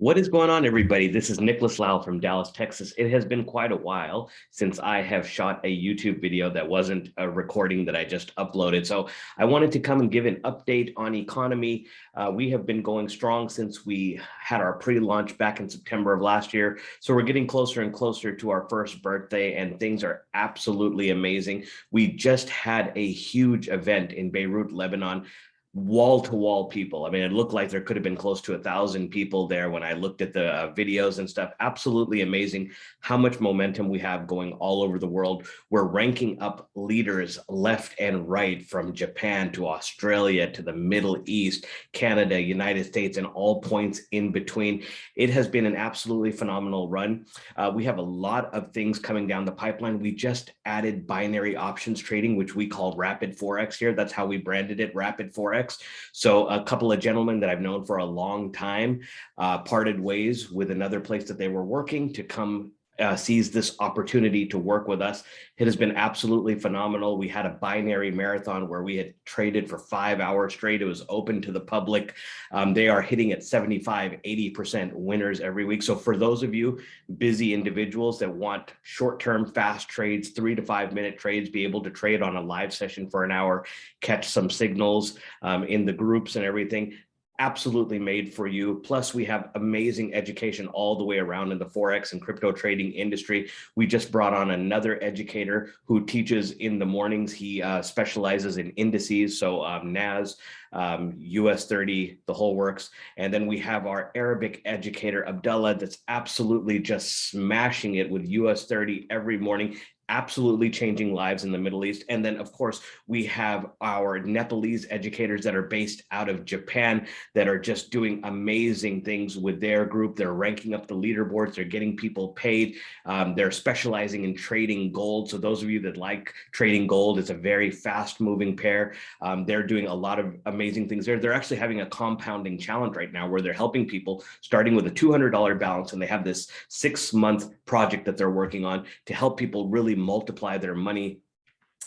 What is going on, everybody? This is Nicholas Lau from Dallas, Texas. It has been quite a while since I have shot a YouTube video that wasn't a recording that I just uploaded. So I wanted to come and give an update on Economy. We have been going strong since we had our pre-launch back in September of last year. So we're getting closer and closer to our first birthday, and things are absolutely amazing. We just had a huge event in Beirut, Lebanon. Wall-to-wall people. I mean, it looked like there could have been close to 1,000 people there when I looked at the videos and stuff. Absolutely amazing how much momentum we have going all over the world. We're ranking up leaders left and right, from Japan to Australia to the Middle East, Canada, United States, and all points in between. It has been an absolutely phenomenal run. We have a lot of things coming down the pipeline. We just added binary options trading, which we call Rapid Forex here. That's how we branded it, Rapid Forex. So a couple of gentlemen that I've known for a long time parted ways with another place that they were working to come seize this opportunity to work with us. It has been absolutely phenomenal. We had a binary marathon where we had traded for 5 hours straight. It was open to the public. They are hitting at 75, 80% winners every week. So for those of you busy individuals that want short-term fast trades, 3 to 5 minute trades, be able to trade on a live session for an hour, catch some signals in the groups and everything, absolutely made for you. Plus, we have amazing education all the way around in the Forex and crypto trading industry. We just brought on another educator who teaches in the mornings. He specializes in indices, so NAS, US 30, the whole works. And then we have our Arabic educator, Abdullah, that's absolutely just smashing it with US 30 every morning, absolutely changing lives in the Middle East. And then, of course, we have our Nepalese educators that are based out of Japan that are just doing amazing things with their group. They're ranking up the leaderboards. They're getting people paid. They're specializing in trading gold. So those of you that like trading gold, it's a very fast moving pair. They're doing a lot of amazing things there. They're actually having a compounding challenge right now where they're helping people starting with a $200 balance, and they have this 6-month project that they're working on to help people really multiply their money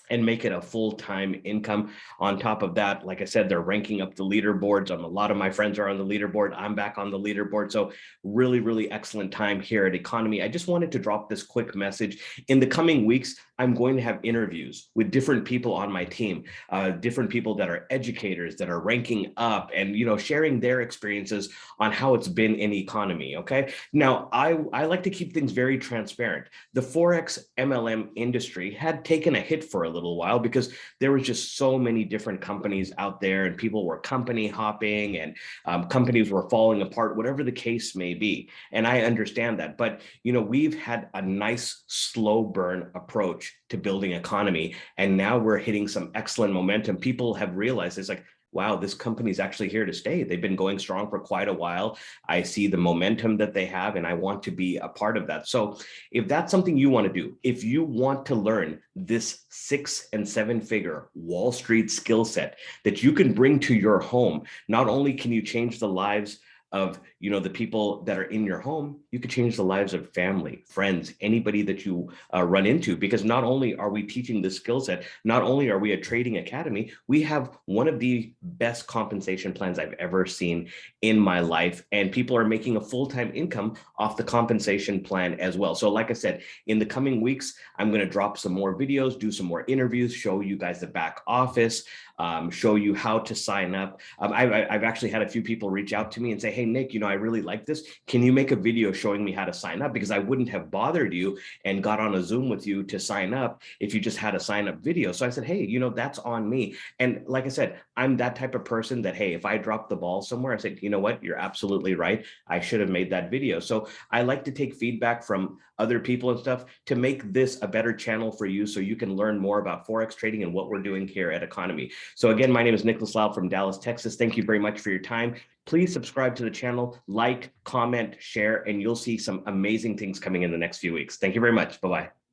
and make it a full-time income. On top of that, like I said, they're ranking up the leaderboards. A lot of my friends are on the leaderboard. I'm back on the leaderboard. So really, really excellent time here at Economy. I just wanted to drop this quick message. In the coming weeks, I'm going to have interviews with different people on my team, different people that are educators, that are ranking up and, sharing their experiences on how it's been in Economy, okay? Now, I like to keep things very transparent. The Forex MLM industry had taken a hit for a little while because there was just so many different companies out there, and people were company hopping, and companies were falling apart, whatever the case may be. And I understand that, but we've had a nice slow burn approach to building Economy, and now we're hitting some excellent momentum. People have realized it's like, wow, this company's actually here to stay. They've been going strong for quite a while. I see the momentum that they have, and I want to be a part of that. So if that's something you want to do, if you want to learn this 6- and 7-figure Wall Street skill set that you can bring to your home, not only can you change the lives of the people that are in your home, you could change the lives of family, friends, anybody that you run into. Because not only are we teaching this skill set, not only are we a trading academy, we have one of the best compensation plans I've ever seen in my life, and people are making a full-time income off the compensation plan as well. So like I said, in the coming weeks, I'm going to drop some more videos, do some more interviews, show you guys the back office, show you how to sign up. I've actually had a few people reach out to me and say, hey, Nick, I really like this. Can you make a video showing me how to sign up? Because I wouldn't have bothered you and got on a Zoom with you to sign up if you just had a sign up video. So I said, hey, that's on me. And like I said, I'm that type of person that, hey, if I drop the ball somewhere, I said, you know what, you're absolutely right. I should have made that video. So I like to take feedback from other people and stuff to make this a better channel for you, so you can learn more about Forex trading and what we're doing here at Economy. So again, my name is Nicholas Lau from Dallas, Texas. Thank you very much for your time. Please subscribe to the channel, like, comment, share, and you'll see some amazing things coming in the next few weeks. Thank you very much. Bye-bye.